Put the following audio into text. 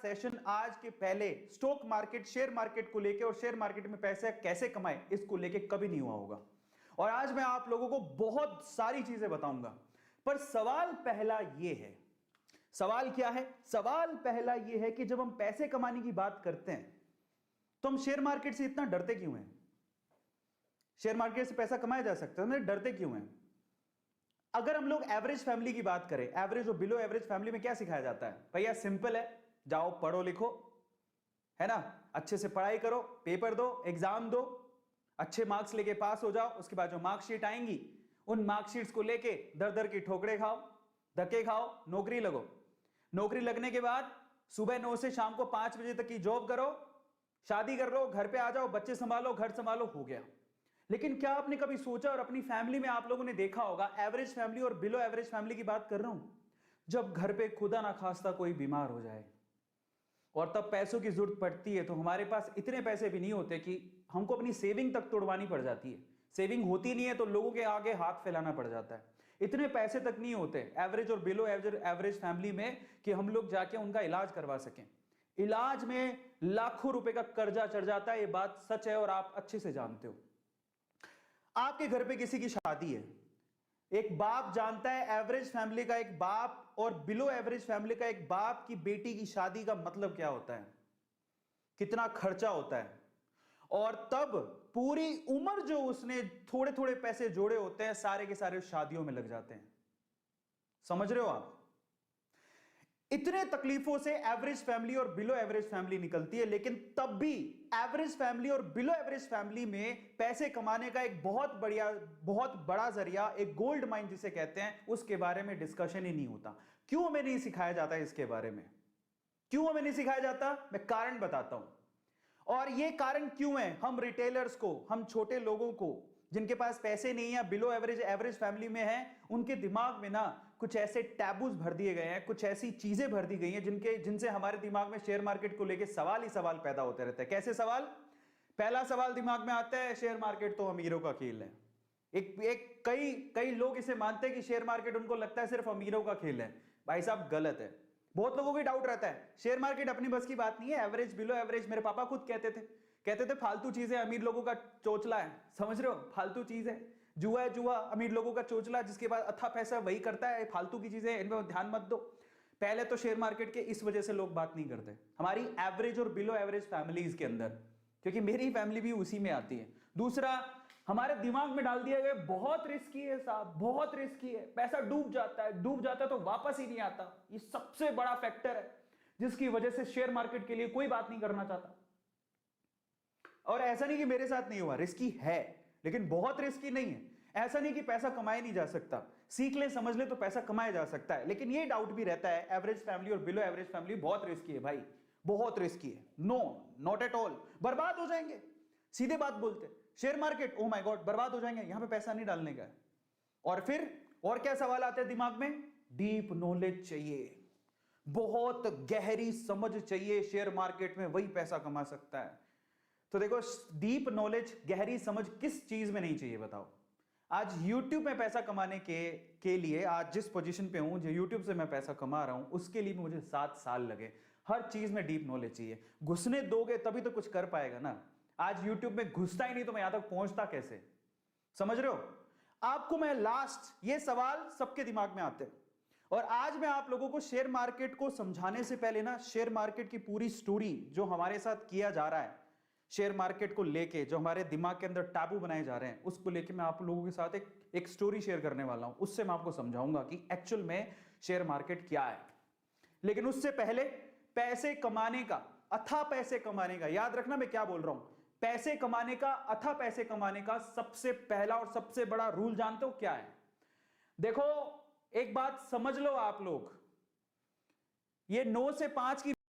Session आज के पहले स्टॉक मार्केट, शेयर मार्केट को लेके और शेयर मार्केट में पैसे कैसे कमाएं इसको लेके कभी नहीं हुआ होगा। और आज मैं आप लोगों को बहुत सारी चीजें बताऊंगा, पर सवाल पहला यह है, सवाल क्या है? सवाल पहला यह है कि जब हम पैसे कमाने की बात करते हैं तो हम शेयर मार्केट से इतना डरते क्यों हैं? शेयर मार्केट से पैसा कमाया जा सकता है, हम डरते क्यों हैं? अगर हम लोग एवरेज फैमिली की बात करें, एवरेज और बिलो एवरेज फैमिली में क्या सिखाया जाता है? भैया सिंपल है, जाओ पढ़ो लिखो, है ना, अच्छे से पढ़ाई करो, पेपर दो, एग्जाम दो, अच्छे मार्क्स लेके पास हो जाओ, उसके बाद जो मार्कशीट आएंगी उन मार्कशीट्स को लेके दर दर की ठोकरे खाओ, धक्के खाओ, नौकरी लगो। नौकरी लगने के बाद सुबह 9 से शाम को 5 बजे तक की जॉब करो, शादी कर लो, घर पे आ जाओ, बच्चे संभालो, घर संभालो, हो गया। लेकिन क्या आपने कभी सोचा, और अपनी फैमिली में आप लोगों ने देखा होगा, एवरेज फैमिली और बिलो एवरेज फैमिली की बात कर रहा हूं, जब घर पे खुदा ना खास्ता कोई बीमार हो जाए और तब पैसों की जरूरत पड़ती है, तो हमारे पास इतने पैसे भी नहीं होते कि हमको अपनी सेविंग तक तोड़वानी पड़ जाती है। सेविंग होती नहीं है तो लोगों के आगे हाथ फैलाना पड़ जाता है। इतने पैसे तक नहीं होते एवरेज और बिलो एवरेज फैमिली में कि हम लोग जाके उनका इलाज करवा सकें। इलाज में लाखों रुपए का कर्जा चढ़ जाता है, ये बात सच है और आप अच्छे से जानते हो। आपके घर पे किसी की शादी है, एक बाप जानता है एवरेज फैमिली का एक बाप और बिलो एवरेज फैमिली का एक बाप की बेटी की शादी का मतलब क्या होता है, कितना खर्चा होता है, और तब पूरी उम्र जो उसने थोड़े थोड़े पैसे जोड़े होते हैं सारे के सारे शादियों में लग जाते हैं। समझ रहे हो आप? इतने तकलीफों से एवरेज फैमिली और बिलो एवरेज फैमिली निकलती है, लेकिन तब भी एवरेज फैमिली और बिलो एवरेज फैमिली में पैसे कमाने का एक बहुत बड़ा जरिया, एक गोल्ड माइन जिसे कहते हैं, उसके बारे में डिस्कशन ही नहीं होता। क्यों हमें नहीं सिखाया जाता इसके बारे में? क्यों हमें नहीं सिखाया जाता? मैं कारण बताता हूं। और यह कारण क्यों है? हम रिटेलर्स को, हम छोटे लोगों को जिनके पास पैसे नहीं है, बिलो एवरेज एवरेज फैमिली में है, उनके दिमाग में ना कुछ ऐसे टैबूज भर दिए गए हैं, कुछ ऐसी चीजें भर दी गई हैं जिनसे हमारे दिमाग में शेयर मार्केट को लेके सवाल ही सवाल पैदा होते रहते हैं। कैसे सवाल? पहला सवाल दिमाग में आता है, शेयर मार्केट तो अमीरों का खेल है। कई लोग इसे मानते हैं कि शेयर मार्केट उनको लगता है सिर्फ अमीरों का खेल है। भाई साहब गलत है। बहुत लोगों को डाउट रहता है शेयर मार्केट अपनी बस की बात नहीं है, एवरेज बिलो एवरेज, मेरे पापा खुद कहते थे फालतू चीजें अमीर लोगों का चोचला है। समझ रहे हो? फालतू चीज है, जुआ है, जुआ अमीर लोगों का चोचला, जिसके बाद अथा पैसा वही करता है, फालतू की चीजें, इनमें ध्यान मत दो। पहले तो शेयर मार्केट के इस वजह से लोग बात नहीं करते हमारी एवरेज और बिलो एवरेज फैमिलीज के अंदर, क्योंकि मेरी फैमिली भी उसी में आती है। दूसरा, हमारे दिमाग में डाल दिया गया बहुत रिस्की है साहब, बहुत रिस्की है, पैसा डूब जाता है तो वापस ही नहीं आता। ये सबसे बड़ा फैक्टर है जिसकी वजह से शेयर मार्केट के लिए कोई बात नहीं करना चाहता। और ऐसा नहीं कि मेरे साथ नहीं हुआ, रिस्की है लेकिन बहुत रिस्की नहीं है। ऐसा नहीं कि पैसा कमाया नहीं जा सकता, सीख ले समझ ले तो पैसा कमाया जा सकता है। लेकिन ये डाउट भी रहता है एवरेज फैमिली और बिलो एवरेज फैमिली बहुत रिस्की है भाई, बहुत रिस्की है। नो, नॉट एट ऑल, बर्बाद हो जाएंगे। सीधे बात बोलते, share market oh my God बर्बाद हो जाएंगे, यहां पे पैसा नहीं डालने का है। और फिर और क्या सवाल आते हैं दिमाग में? डीप नॉलेज चाहिए, बहुत गहरी समझ चाहिए, शेयर मार्केट में वही पैसा कमा सकता है। तो देखो, डीप नॉलेज, गहरी समझ किस चीज में नहीं चाहिए बताओ? आज YouTube में पैसा कमाने के लिए, आज जिस पोजीशन पे हूं, जो YouTube से मैं पैसा कमा रहा हूं, उसके लिए मुझे 7 साल लगे। हर चीज में डीप नॉलेज चाहिए। घुसने दोगे तभी तो कुछ कर पाएगा ना। आज YouTube में घुसता ही नहीं तो मैं यहां तक पहुंचता कैसे? समझ रहे हो? आपको मैं लास्ट, ये सवाल सबके दिमाग में आते हैं। और आज मैं आप लोगों को शेयर मार्केट को समझाने से पहले ना, शेयर मार्केट की पूरी स्टोरी जो हमारे साथ किया जा रहा है, शेयर मार्केट को लेके जो हमारे दिमाग के अंदर टाबू बनाए जा रहे हैं, उसको लेके मैं आप लोगों के साथ एक स्टोरी शेयर करने वाला हूं। उससे मैं आपको समझाऊंगा कि एक्चुअल में शेयर मार्केट क्या है। लेकिन उससे पहले पैसे कमाने का, अथाह पैसे कमाने का, याद रखना मैं क्या बोल रहा हूं, पैसे कमाने का, अथाह पैसे कमाने का सबसे पहला और सबसे बड़ा रूल जानते हो क्या है? देखो, एक बात समझ लो आप लोग, ये 9 से 5 की